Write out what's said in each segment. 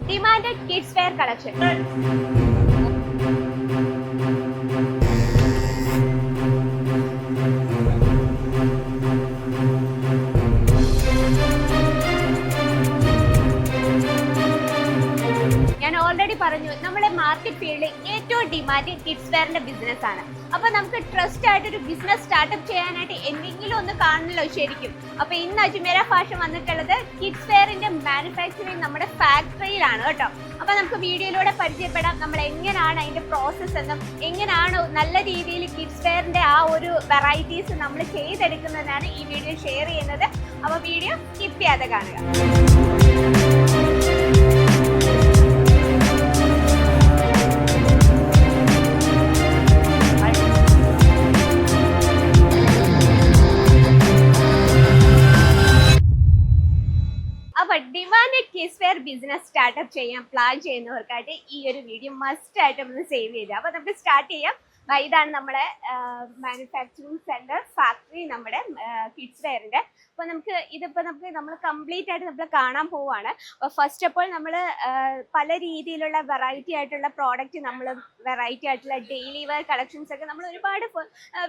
Demanded kids wear collection. ഞാൻ already പറഞ്ഞു നമ്മുടെ മാർക്കറ്റ് ഫീൽഡിൽ ഏറ്റവും ഡിമാൻഡ് കിഡ്സ് വെയറിന്റെ ബിസിനസ് ആണ്. അപ്പൊ നമുക്ക് ട്രസ്റ്റ് ആയിട്ട് ഒരു ബിസിനസ് സ്റ്റാർട്ടപ്പ് ചെയ്യാനായിട്ട് എന്തെങ്കിലും ഒന്ന് കാണണല്ലോ ശരിക്കും. അപ്പൊ ഇന്ന് അജ്മീര ഫാഷൻ വന്നിട്ടുള്ളത് കിഡ്സ് വെയറിന്റെ മാനുഫാക്ചറിങ് നമ്മുടെ ഫാക്ടറിയിലാണ് കേട്ടോ. അപ്പൊ നമുക്ക് വീഡിയോയിലൂടെ പരിചയപ്പെടാം നമ്മൾ എങ്ങനെയാണ് അതിന്റെ പ്രോസസ്സ് എന്നും എങ്ങനെയാണ് നല്ല രീതിയിൽ കിഡ്സ് വെയറിന്റെ ആ ഒരു വെറൈറ്റീസ് നമ്മൾ ചെയ്തെടുക്കുന്നതാണ് ഈ വീഡിയോ ഷെയർ ചെയ്യുന്നത്. അപ്പൊ വീഡിയോ സ്കിപ്പ് ചെയ്യാതെ കാണുക. Demand kids wear business startup ചെയ്യാൻ പ്ലാൻ ചെയ്യുന്നവർക്കായിട്ട് ഈ ഒരു വീഡിയോ മസ്റ്റ് ആയിട്ട് ഒന്ന് സേവ് ചെയ്ത്. അപ്പൊ നമുക്ക് സ്റ്റാർട്ട് ചെയ്യാം. ഇതാണ് നമ്മുടെ മാനുഫാക്ചറിങ് സെന്റർ ഫാക്ടറി നമ്മുടെ കിഡ്സ് വെയറിന്റെ. അപ്പൊ നമ്മൾ കംപ്ലീറ്റ് ആയിട്ട് നമ്മൾ കാണാൻ പോവാണ്. അപ്പൊ ഫസ്റ്റ് ഓഫ് ഓൾ നമ്മൾ പല രീതിയിലുള്ള വെറൈറ്റി ആയിട്ടുള്ള പ്രോഡക്റ്റ്, നമ്മൾ വെറൈറ്റി ആയിട്ടുള്ള ഡെയിലി വെയർ കളക്ഷൻസ് ഒക്കെ നമ്മൾ ഒരുപാട്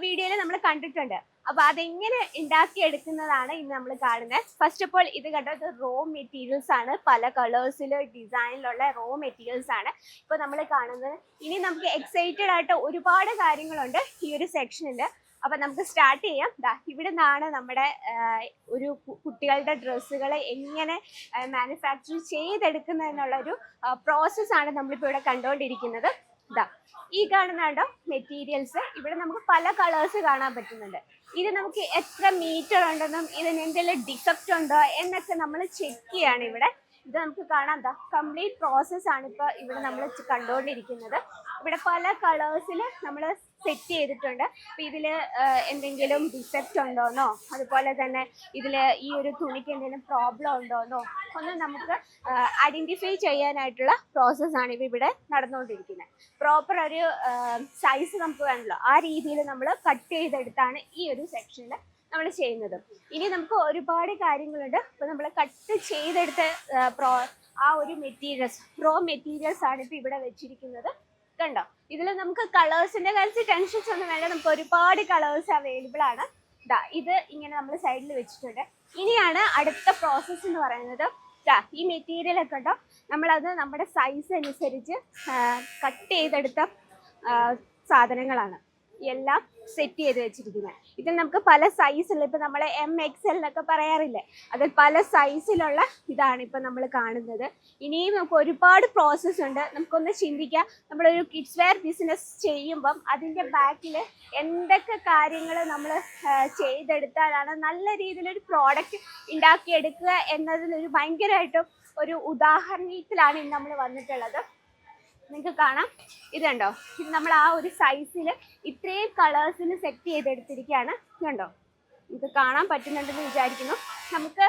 വീഡിയോയിൽ നമ്മൾ കണ്ടിട്ടുണ്ട്. അപ്പൊ അതെങ്ങനെ ഉണ്ടാക്കിയെടുക്കുന്നതാണ് ഇന്ന് നമ്മൾ കാണുന്നത്. ഫസ്റ്റ് ഓഫ് ഓൾ ഇത് കണ്ടത് റോ മെറ്റീരിയൽസ് ആണ്, പല കളേഴ്സിൽ ഡിസൈനിലുള്ള റോ മെറ്റീരിയൽസ് ആണ് ഇപ്പൊ നമ്മൾ കാണുന്നത്. ഇനി നമുക്ക് എക്സൈറ്റഡ് ആയിട്ട് ഒരുപാട് കാര്യങ്ങളുണ്ട് ഈ ഒരു സെക്ഷനിൽ. അപ്പൊ നമുക്ക് സ്റ്റാർട്ട് ചെയ്യാം. ഇവിടെ നിന്നാണ് നമ്മുടെ ഒരു കുട്ടികളുടെ ഡ്രസ്സുകൾ എങ്ങനെ മാനുഫാക്ചർ ചെയ്തെടുക്കുന്നതെന്നുള്ളൊരു പ്രോസസ്സാണ് നമ്മളിപ്പോൾ ഇവിടെ കണ്ടുകൊണ്ടിരിക്കുന്നത്. ഈ കാണുന്നുണ്ടോ മെറ്റീരിയൽസ്, ഇവിടെ നമുക്ക് പല കളേഴ്സ് കാണാൻ പറ്റുന്നുണ്ട്. ഇത് നമുക്ക് എത്ര മീറ്റർ ഉണ്ടെന്നും ഇതിന് എന്തെങ്കിലും ഡിഫക്റ്റ് ഉണ്ടോ എന്നൊക്കെ നമ്മൾ ചെക്ക് ചെയ്യാണ് ഇവിടെ. ഇത് നമുക്ക് കാണാം. കംപ്ലീറ്റ് പ്രോസസ്സാണ് ഇപ്പോൾ ഇവിടെ നമ്മൾ കണ്ടുകൊണ്ടിരിക്കുന്നത്. ഇവിടെ പല കളേഴ്സിൽ നമ്മൾ സെറ്റ് ചെയ്തിട്ടുണ്ട്. അപ്പം ഇതിൽ എന്തെങ്കിലും ഡിഫക്റ്റ് ഉണ്ടോന്നോ അതുപോലെ തന്നെ ഇതിൽ ഈ ഒരു തുണിക്ക് എന്തെങ്കിലും പ്രോബ്ലം ഉണ്ടോന്നോ ഒന്ന് നമുക്ക് ഐഡൻറ്റിഫൈ ചെയ്യാനായിട്ടുള്ള പ്രോസസ്സാണ് ഇപ്പോൾ ഇവിടെ നടന്നുകൊണ്ടിരിക്കുന്നത്. പ്രോപ്പർ ഒരു സൈസ് നമുക്ക് വേണമല്ലോ, ആ രീതിയിൽ നമ്മൾ കട്ട് ചെയ്തെടുത്താണ് ഈ ഒരു സെക്ഷനിൽ നമ്മൾ ചെയ്യുന്നത്. ഇനി നമുക്ക് ഒരുപാട് കാര്യങ്ങളുണ്ട്. ഇപ്പോൾ നമ്മൾ കട്ട് ചെയ്തെടുത്ത ആ ഒരു മെറ്റീരിയൽസ്, റോ മെറ്റീരിയൽസ് ആണ് ഇപ്പോൾ ഇവിടെ വെച്ചിരിക്കുന്നത്. കണ്ടോ, ഇതിൽ നമുക്ക് കളേഴ്സിന്റെ കാര്യത്തിൽ ടെൻഷൻസ് ഒന്നും വേണ്ട, നമുക്ക് ഒരുപാട് കളേഴ്സ് അവൈലബിൾ ആണ്. ഇത് ഇങ്ങനെ നമ്മൾ സൈഡിൽ വെച്ചിട്ടുണ്ട്. ഇനിയാണ് അടുത്ത പ്രോസസ്സ് എന്ന് പറയുന്നത്. ഈ മെറ്റീരിയൽ ഒക്കെ ഉണ്ടോ, നമ്മളത് നമ്മുടെ സൈസ് അനുസരിച്ച് കട്ട് ചെയ്തെടുത്ത സാധനങ്ങളാണ് എല്ലാം സെറ്റ് ചെയ്ത് വെച്ചിരിക്കുന്നത്. ഇതിൽ നമുക്ക് പല സൈസുള്ള, ഇപ്പം നമ്മൾ MXL എന്നൊക്കെ പറയാറില്ലേ, അതിൽ പല സൈസിലുള്ള ഇതാണ് ഇപ്പം നമ്മൾ കാണുന്നത്. ഇനിയും നമുക്ക് ഒരുപാട് പ്രോസസ്സ് ഉണ്ട്. നമുക്കൊന്ന് ചിന്തിക്കാം, നമ്മളൊരു കിഡ്സ് വെയർ ബിസിനസ് ചെയ്യുമ്പം അതിൻ്റെ ബാക്കിൽ എന്തൊക്കെ കാര്യങ്ങൾ നമ്മൾ ചെയ്തെടുത്താലാണ് നല്ല രീതിയിലൊരു പ്രോഡക്റ്റ് ഉണ്ടാക്കിയെടുക്കുക എന്നതിലൊരു ഭയങ്കരമായിട്ടും ഒരു ഉദാഹരണത്തിലാണ് ഇന്ന് നമ്മൾ വന്നിട്ടുള്ളത്. നിങ്ങൾക്ക് കാണാം, ഇതുണ്ടോ, ഇത് നമ്മൾ ആ ഒരു സൈസിൽ ഇത്രയും കളേഴ്സിന് സെറ്റ് ചെയ്തെടുത്തിരിക്കുകയാണ്. ഇതുണ്ടോ, നിങ്ങൾക്ക് കാണാൻ പറ്റുന്നുണ്ടെന്ന് വിചാരിക്കുന്നു. നമുക്ക്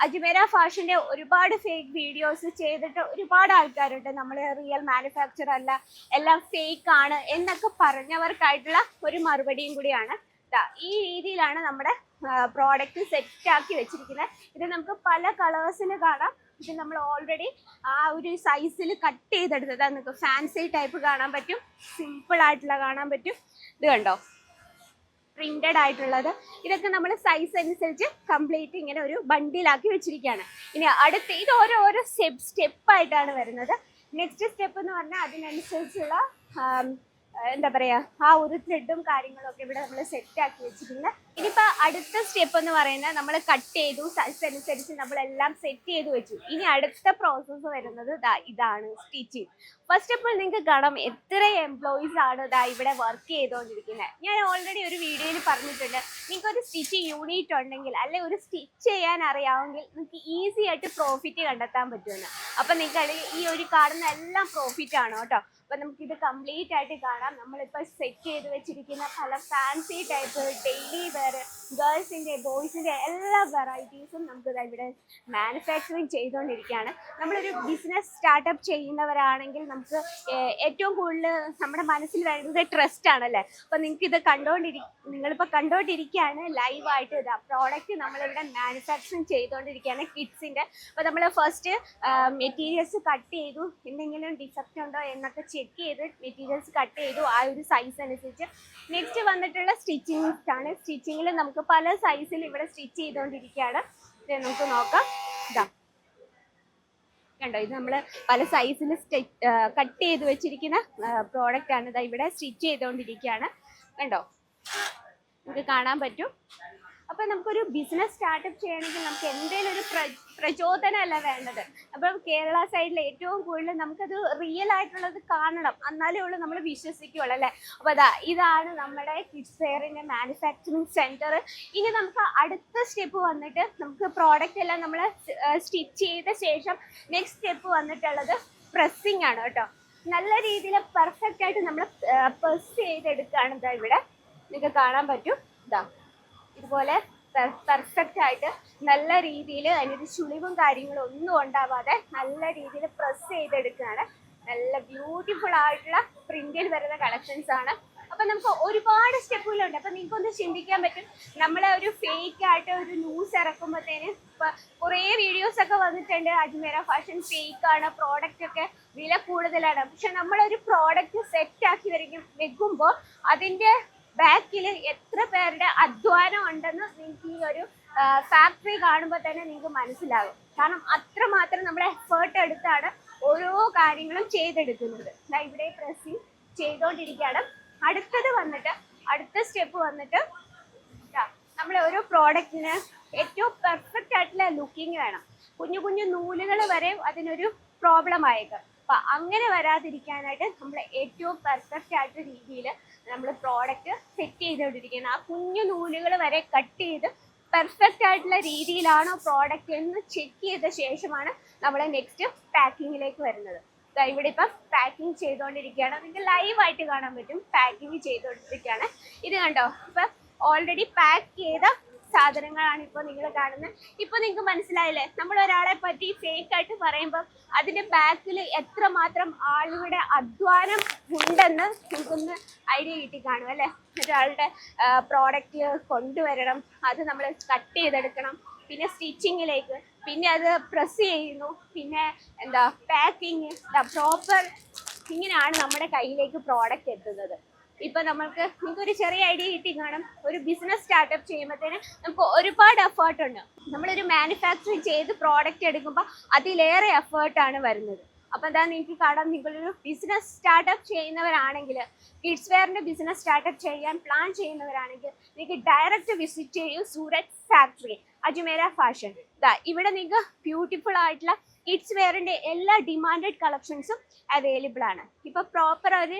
അജ്മീര ഫാഷൻ്റെ ഒരുപാട് ഫേക്ക് വീഡിയോസ് ചെയ്തിട്ട് ഒരുപാട് ആൾക്കാരുണ്ട്. നമ്മൾ റിയൽ മാനുഫാക്ചർ അല്ല, എല്ലാം ഫേക്ക് ആണ് എന്നൊക്കെ പറഞ്ഞവർക്കായിട്ടുള്ള ഒരു മറുപടിയും കൂടിയാണ്. ഈ രീതിയിലാണ് നമ്മുടെ പ്രോഡക്റ്റ് സെറ്റാക്കി വെച്ചിരിക്കുന്നത്. ഇത് നമുക്ക് പല കളേഴ്സിൽ കാണാം. ഇത് നമ്മൾ ഓൾറെഡി ആ ഒരു സൈസിൽ കട്ട് ചെയ്തെടുത്തത്. നിങ്ങൾക്ക് ഫാൻസി ടൈപ്പ് കാണാൻ പറ്റും, സിമ്പിൾ ആയിട്ടുള്ള കാണാൻ പറ്റും. ഇത് കണ്ടോ, പ്രിന്റഡ് ആയിട്ടുള്ളത്. ഇതൊക്കെ നമ്മൾ സൈസ് അനുസരിച്ച് കംപ്ലീറ്റ് ഇങ്ങനെ ഒരു ബണ്ടിലാക്കി വെച്ചിരിക്കുകയാണ്. ഇനി അടുത്ത ഇത് ഓരോ സ്റ്റെപ്പായിട്ടാണ് വരുന്നത്. നെക്സ്റ്റ് സ്റ്റെപ്പ് എന്ന് പറഞ്ഞാൽ അതിനനുസരിച്ചുള്ള എന്താ പറയുക, ആ ഒരു ത്രെഡും കാര്യങ്ങളൊക്കെ ഇവിടെ നമ്മൾ സെറ്റാക്കി വെച്ചിട്ടുണ്ട്. ഇനിയിപ്പോൾ അടുത്ത സ്റ്റെപ്പ് എന്ന് പറയുന്നത് നമ്മൾ കട്ട് ചെയ്തു, സൈസ് അനുസരിച്ച് നമ്മളെല്ലാം സെറ്റ് ചെയ്ത് വെച്ചു. ഇനി അടുത്ത പ്രോസസ്സ് വരുന്നത് ഇതാണ് സ്റ്റിച്ചിങ്. ഫസ്റ്റ് ഓഫ് ഓൾ നിങ്ങൾക്ക് കാണാം എത്ര എംപ്ലോയീസ് ആണ് ഇവിടെ വർക്ക് ചെയ്തുകൊണ്ടിരിക്കുന്നത്. ഞാൻ ഓൾറെഡി ഒരു വീഡിയോയിൽ പറഞ്ഞിട്ടുണ്ട്, നിങ്ങൾക്കൊരു സ്റ്റിച്ചിങ് യൂണിറ്റ് ഉണ്ടെങ്കിൽ അല്ലെ ഒരു സ്റ്റിച്ച് ചെയ്യാൻ അറിയാമെങ്കിൽ നിങ്ങൾക്ക് ഈസി ആയിട്ട് പ്രോഫിറ്റ് കണ്ടെത്താൻ പറ്റുമെന്ന്. അപ്പം നിങ്ങൾക്ക് ഈ ഒരു കാണുന്ന എല്ലാം പ്രോഫിറ്റ് ആണ് കേട്ടോ. അപ്പം നമുക്കിത് കംപ്ലീറ്റ് ആയിട്ട് കാണാം. നമ്മളിപ്പോൾ സെറ്റ് ചെയ്ത് വെച്ചിരിക്കുന്ന പല ഫാൻസി ടൈപ്പ് ഡെയിലി വെയർ ഗേൾസിൻ്റെ ബോയ്സിൻ്റെ എല്ലാ വെറൈറ്റീസും നമുക്ക് ഇവിടെ മാനുഫാക്ചറിങ് ചെയ്തുകൊണ്ടിരിക്കുകയാണ്. നമ്മളൊരു ബിസിനസ് സ്റ്റാർട്ടപ്പ് ചെയ്യുന്നവരാണെങ്കിൽ നമുക്ക് ഏറ്റവും കൂടുതൽ നമ്മുടെ മനസ്സിൽ വേണ്ടത് ട്രസ്റ്റ് ആണല്ലേ. അപ്പോൾ നിങ്ങൾക്ക് ഇത് നിങ്ങളിപ്പോൾ കണ്ടുകൊണ്ടിരിക്കുകയാണ് ലൈവായിട്ട്. ഇതാ പ്രോഡക്റ്റ് നമ്മളിവിടെ മാനുഫാക്ചറിങ് ചെയ്തുകൊണ്ടിരിക്കുകയാണ് കിഡ്സിൻ്റെ. അപ്പോൾ നമ്മൾ ഫസ്റ്റ് മെറ്റീരിയൽസ് കട്ട് ചെയ്തു, എന്തെങ്കിലും ഡിഫക്റ്റ് ഉണ്ടോ എന്നൊക്കെ ചെക്ക് ചെയ്ത് മെറ്റീരിയൽസ് കട്ട് ചെയ്തു ആ ഒരു സൈസ് അനുസരിച്ച്. നെക്സ്റ്റ് വന്നിട്ടുള്ള സ്റ്റിച്ചിങ് ആണ്. സ്റ്റിച്ചിങ്ങിൽ നമുക്ക് പല സൈസിൽ ഇവിടെ സ്റ്റിച്ച് ചെയ്തുകൊണ്ടിരിക്കുകയാണ്. ഇത് നമുക്ക് നോക്കാം. ഇതാ കണ്ടോ, ഇത് നമ്മൾ പല സൈസിൽ കട്ട് ചെയ്ത് വെച്ചിരിക്കുന്ന പ്രോഡക്റ്റ് ആണ്. ഇതാ ഇവിടെ സ്റ്റിച്ച് ചെയ്തുകൊണ്ടിരിക്കുകയാണ്. കണ്ടോ, നമുക്ക് കാണാൻ പറ്റും. അപ്പം നമുക്കൊരു ബിസിനസ് സ്റ്റാർട്ടപ്പ് ചെയ്യണമെങ്കിൽ നമുക്ക് എന്തെങ്കിലും ഒരു പ്രചോദനമല്ല വേണ്ടത്. അപ്പം കേരള സൈഡിൽ ഏറ്റവും കൂടുതൽ നമുക്കത് റിയൽ ആയിട്ടുള്ളത് കാണണം, എന്നാലേ ഉള്ളൂ നമ്മൾ വിശ്വസിക്കുള്ളൂ അല്ലേ. അപ്പോൾ ഇതാണ് നമ്മുടെ കിഡ്സ് വെയറിൻ്റെ മാനുഫാക്ചറിങ് സെൻറ്റർ. ഇനി നമുക്ക് അടുത്ത സ്റ്റെപ്പ് വന്നിട്ട് നമുക്ക് പ്രോഡക്റ്റ് എല്ലാം നമ്മൾ സ്റ്റിച്ച് ചെയ്ത ശേഷം നെക്സ്റ്റ് സ്റ്റെപ്പ് വന്നിട്ടുള്ളത് പ്രസ്സിങ് ആണ് കേട്ടോ. നല്ല രീതിയിൽ പെർഫെക്റ്റ് ആയിട്ട് നമ്മൾ പ്രസ് ചെയ്തെടുക്കുകയാണ്. ഇതാ ഇവിടെ നിങ്ങൾക്ക് കാണാൻ പറ്റും. ഇതാ ഇതുപോലെ പെർഫെക്റ്റ് ആയിട്ട് നല്ല രീതിയിൽ അതിനൊരു ചുളിവും കാര്യങ്ങളും ഒന്നും ഉണ്ടാവാതെ നല്ല രീതിയിൽ പ്രസ് ചെയ്തെടുക്കുകയാണ്. നല്ല ബ്യൂട്ടിഫുൾ ആയിട്ടുള്ള പ്രിന്റിൽ വരുന്ന കളക്ഷൻസ് ആണ്. അപ്പം നമുക്ക് ഒരുപാട് സ്റ്റെപ്പുകളുണ്ട്. അപ്പം നിങ്ങൾക്കൊന്ന് ചിന്തിക്കാൻ പറ്റും, നമ്മളെ ഒരു ഫേക്ക് ആയിട്ട് ഒരു ന്യൂസ് ഇറക്കുമ്പോഴത്തേന് ഇപ്പം കുറേ വീഡിയോസൊക്കെ വന്നിട്ടുണ്ട്, അജ്മീറ ഫാഷൻ ഫേക്കാണ്, പ്രോഡക്റ്റ് ഒക്കെ വില കൂടുതലാണ്. പക്ഷെ നമ്മളൊരു പ്രോഡക്റ്റ് സെറ്റാക്കി വെക്കുമ്പോൾ അതിൻ്റെ ബാക്കിൽ എത്ര പേരുടെ അധ്വാനം ഉണ്ടെന്ന് നിങ്ങൾക്ക് ഈ ഒരു ഫാക്ടറി കാണുമ്പോൾ തന്നെ നിങ്ങൾക്ക് മനസ്സിലാകും. കാരണം അത്രമാത്രം നമ്മൾ എഫേർട്ട് എടുത്താണ് ഓരോ കാര്യങ്ങളും ചെയ്തെടുക്കുന്നത്. ഇവിടെ പ്രസ്സിങ് ചെയ്തുകൊണ്ടിരിക്കുകയാണ്. അടുത്ത സ്റ്റെപ്പ് വന്നിട്ട് നമ്മൾ ഓരോ പ്രോഡക്റ്റിന് ഏറ്റവും പെർഫെക്റ്റ് ആയിട്ടുള്ള ലുക്കിങ് വേണം. കുഞ്ഞു കുഞ്ഞു നൂലുകൾ വരെ അതിനൊരു പ്രോബ്ലം ആയേക്കാം. അപ്പം അങ്ങനെ വരാതിരിക്കാനായിട്ട് നമ്മൾ ഏറ്റവും പെർഫെക്റ്റ് ആയിട്ട് രീതിയിൽ നമ്മൾ പ്രോഡക്റ്റ് സെറ്റ് ചെയ്തുകൊണ്ടിരിക്കുകയാണ്. ആ കുഞ്ഞു നൂലുകൾ വരെ കട്ട് ചെയ്ത് പെർഫെക്റ്റ് ആയിട്ടുള്ള രീതിയിലാണോ പ്രോഡക്റ്റ് എന്ന് ചെക്ക് ചെയ്ത ശേഷമാണ് നമ്മൾ നെക്സ്റ്റ് പാക്കിങ്ങിലേക്ക് വരുന്നത്. ഇവിടെ ഇപ്പം പാക്കിങ് ചെയ്തുകൊണ്ടിരിക്കുകയാണ്. നിങ്ങൾക്ക് ലൈവായിട്ട് കാണാൻ പറ്റും, പാക്കിങ് ചെയ്തുകൊണ്ടിരിക്കുകയാണ്. ഇത് കണ്ടോ, ഇപ്പം ഓൾറെഡി പാക്ക് ചെയ്ത സാധനങ്ങളാണ് ഇപ്പോൾ നിങ്ങൾ കാണുന്നത്. ഇപ്പോൾ നിങ്ങൾക്ക് മനസ്സിലായില്ലേ, നമ്മൾ ഒരാളെ പറ്റി ഫേക്ക് ആയിട്ട് പറയുമ്പോൾ അതിൻ്റെ ബാക്കിൽ എത്രമാത്രം ആളുകളുടെ അധ്വാനം ഉണ്ടെന്ന് നിങ്ങൾക്കൊന്ന് ഐഡിയ കിട്ടി കാണും അല്ലേ. ഒരാളുടെ പ്രോഡക്റ്റ് കൊണ്ടുവരണം, അത് നമ്മൾ കട്ട് ചെയ്തെടുക്കണം, പിന്നെ സ്റ്റിച്ചിങ്ങിലേക്ക്, പിന്നെ അത് പ്രസ് ചെയ്യുന്നു, പിന്നെ പാക്കിങ്, പ്രോപ്പർ ഇങ്ങനെയാണ് നമ്മുടെ കയ്യിലേക്ക് പ്രോഡക്റ്റ് എത്തുന്നത്. ഇപ്പം നിങ്ങൾക്കൊരു ചെറിയ ഐഡിയ കിട്ടി കാണും. ഒരു ബിസിനസ് സ്റ്റാർട്ടപ്പ് ചെയ്യുമ്പോഴത്തേന് നമുക്ക് ഒരുപാട് എഫേർട്ട് ഉണ്ട്. നമ്മളൊരു മാനുഫാക്ചറിങ് ചെയ്ത് പ്രോഡക്റ്റ് എടുക്കുമ്പോൾ അതിലേറെ എഫേർട്ടാണ് വരുന്നത്. അപ്പം നിങ്ങൾക്ക് കാണാം, നിങ്ങളൊരു ബിസിനസ് സ്റ്റാർട്ടപ്പ് ചെയ്യുന്നവരാണെങ്കിൽ, കിഡ്സ് വെയറിൻ്റെ ബിസിനസ് സ്റ്റാർട്ടപ്പ് ചെയ്യാൻ പ്ലാൻ ചെയ്യുന്നവരാണെങ്കിൽ നിങ്ങൾക്ക് ഡയറക്റ്റ് വിസിറ്റ് ചെയ്യൂ സൂരറ്റ് ഫാക്ടറി അജ്മീറ ഫാഷൻ. ഇവിടെ നിങ്ങൾക്ക് ബ്യൂട്ടിഫുൾ ആയിട്ടുള്ള കിഡ്സ് വെയറിൻ്റെ എല്ലാ ഡിമാൻഡഡ് കളക്ഷൻസും അവൈലബിൾ ആണ്. ഇപ്പോൾ പ്രോപ്പർ ഒരു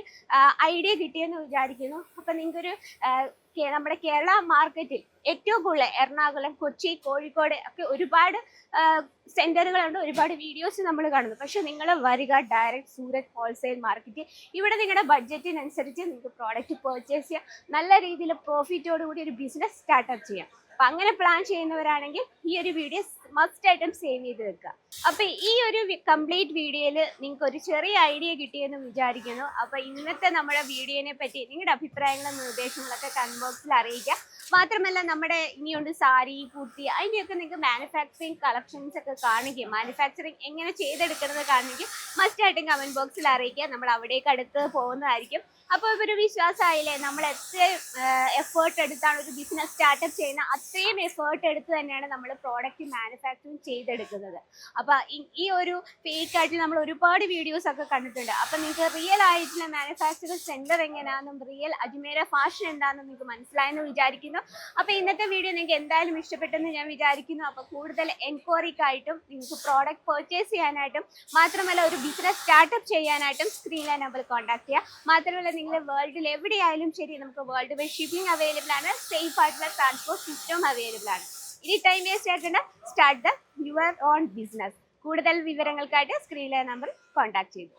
ഐഡിയ കിട്ടിയെന്ന് വിചാരിക്കുന്നു. അപ്പം നിങ്ങൾക്കൊരു നമ്മുടെ കേരള മാർക്കറ്റിൽ ഏറ്റവും കൂടുതൽ എറണാകുളം, കൊച്ചി, കോഴിക്കോട് ഒക്കെ ഒരുപാട് സെൻറ്ററുകളുണ്ട്, ഒരുപാട് വീഡിയോസ് നമ്മൾ കാണുന്നു. പക്ഷെ നിങ്ങൾ വരിക ഡയറക്റ്റ് സൂരറ്റ് ഹോൾസെയിൽ മാർക്കറ്റ്. ഇവിടെ നിങ്ങളുടെ ബഡ്ജറ്റിനനുസരിച്ച് നിങ്ങൾക്ക് പ്രോഡക്റ്റ് പർച്ചേസ് ചെയ്യാം, നല്ല രീതിയിൽ പ്രോഫിറ്റോടുകൂടി ഒരു ബിസിനസ് സ്റ്റാർട്ടപ്പ് ചെയ്യാം. അപ്പം അങ്ങനെ പ്ലാൻ ചെയ്യുന്നവരാണെങ്കിൽ ഈ ഒരു വീഡിയോ മസ്റ്റ് ആയിട്ടും സേവ് ചെയ്ത് വെക്കുക. അപ്പം ഈ ഒരു കംപ്ലീറ്റ് വീഡിയോയിൽ നിങ്ങൾക്ക് ഒരു ചെറിയ ഐഡിയ കിട്ടിയെന്ന് വിചാരിക്കുന്നു. അപ്പോൾ ഇന്നത്തെ നമ്മുടെ വീഡിയോനെ പറ്റി നിങ്ങളുടെ അഭിപ്രായങ്ങളും നിർദ്ദേശങ്ങളൊക്കെ കമന്റ് ബോക്സിൽ അറിയിക്കുക. മാത്രമല്ല നമ്മുടെ ഇനിയുണ്ട് സാരി, കുർത്തി, അതിൻ്റെയൊക്കെ നിങ്ങൾക്ക് മാനുഫാക്ചറിങ് കളക്ഷൻസ് ഒക്കെ കാണിക്കുക, മാനുഫാക്ചറിങ് എങ്ങനെ ചെയ്തെടുക്കുന്നത് കാണിക്കുക, മസ്റ്റായിട്ടും കമന്റ് ബോക്സിൽ അറിയിക്കുക. നമ്മൾ അവിടേക്ക് അടുത്ത് പോകുന്നതായിരിക്കും. അപ്പോൾ ഒരു വിശ്വാസമായില്ലേ, നമ്മൾ എത്ര എഫേർട്ട് എടുത്താണ് ഒരു ബിസിനസ് സ്റ്റാർട്ടപ്പ് ചെയ്യുന്നത്, അത്രയും എഫേർട്ട് എടുത്ത് തന്നെയാണ് നമ്മൾ പ്രോഡക്റ്റ് മാനുഫാക്ചറിങ് ചെയ്തെടുക്കുന്നത്. അപ്പോൾ ഈ ഒരു ഫേക്ക് ആയിട്ട് നമ്മൾ ഒരുപാട് വീഡിയോസ് ഒക്കെ കണ്ടിട്ടുണ്ട്. അപ്പം നിങ്ങൾക്ക് റിയൽ ആയിട്ടുള്ള മാനുഫാക്ചറിങ് സെൻറ്റർ എങ്ങനെയാണെന്നും റിയൽ അജ്മീറ ഫാഷൻ എന്താണെന്നും നിങ്ങൾക്ക് മനസ്സിലായെന്ന് വിചാരിക്കുന്നു. അപ്പോൾ ഇന്നത്തെ വീഡിയോ നിങ്ങൾക്ക് എന്തായാലും ഇഷ്ടപ്പെട്ടെന്ന് ഞാൻ വിചാരിക്കുന്നു. അപ്പോൾ കൂടുതൽ എൻക്വയറിക്കായിട്ടും നിങ്ങൾക്ക് പ്രോഡക്റ്റ് പർച്ചേസ് ചെയ്യാനായിട്ടും മാത്രമല്ല ഒരു ബിസിനസ് സ്റ്റാർട്ടപ്പ് ചെയ്യാനായിട്ടും സ്ക്രീനിലെ നമ്പർ കോൺടാക്ട് ചെയ്യുക. മാത്രമല്ല നിങ്ങൾ വേൾഡിൽ എവിടെയായാലും ശരി, നമുക്ക് വേൾഡ് വൈഡ് ഷിപ്പിംഗ് അവൈലബിൾ ആണ്, സേഫ് ആയിട്ടുള്ള ട്രാൻസ്പോർട്ട് സിസ്റ്റം അവൈലബിൾ ആണ്. ഇനി ടൈം വേസ്റ്റ് ആക്കേണ്ട, start the your own business. കൂടുതൽ വിവരങ്ങൾക്കായിട്ട് സ്ക്രീനിലെ നമ്പർ കോൺടാക്ട് ചെയ്തു.